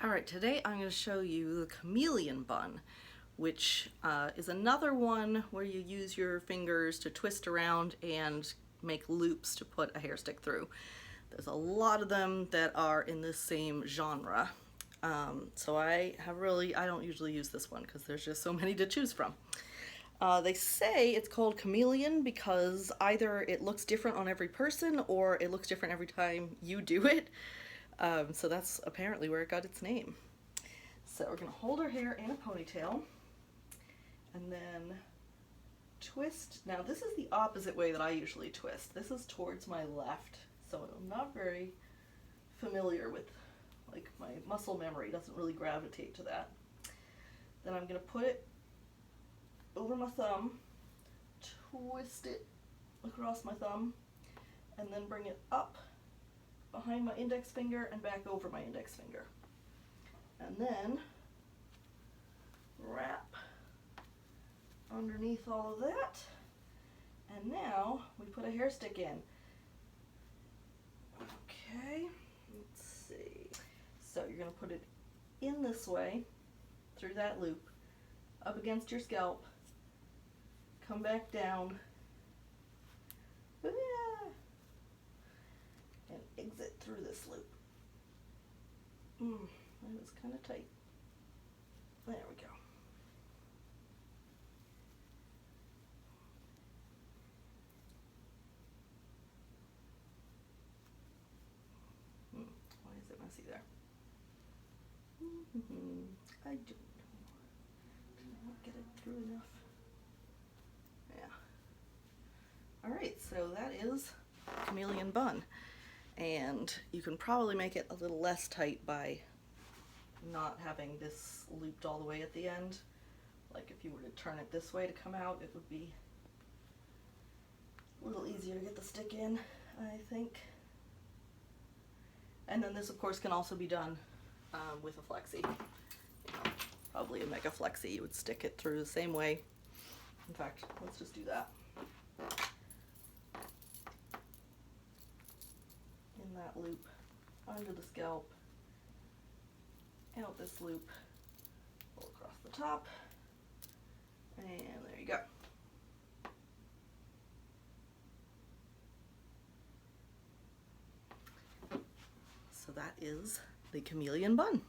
Alright, today I'm going to show you the Chameleon Bun, which is another one where you use your fingers to twist around and make loops to put a hair stick through. There's a lot of them that are in this same genre. So I don't usually use this one because there's just so many to choose from. They say it's called chameleon because either it looks different on every person or it looks different every time you do it. So that's apparently where it got its name. So we're going to hold our hair in a ponytail and then twist. Now this is the opposite way that I usually twist. This is towards my left, so I'm not very familiar with, like, my muscle memory doesn't really gravitate to that. Then I'm going to put it over my thumb, twist it across my thumb, and then bring it up behind my index finger and back over my index finger. And then wrap underneath all of that. And now we put a hair stick in. Okay, let's see. So you're going to put it in this way, through that loop, up against your scalp, come back down, and exit through this loop. That was kind of tight. There we go. Why is it messy there? I don't know. Did I not get it through enough? Yeah. Alright, so that is Chameleon Bun. And you can probably make it a little less tight by not having this looped all the way at the end. Like if you were to turn it this way to come out, it would be a little easier to get the stick in, I think. And then this, of course, can also be done with a flexi. Probably a mega flexi, you would stick it through the same way. In fact, let's just do that. In that loop, under the scalp, out this loop, pull across the top, and there you go. So that is the Chameleon Bun.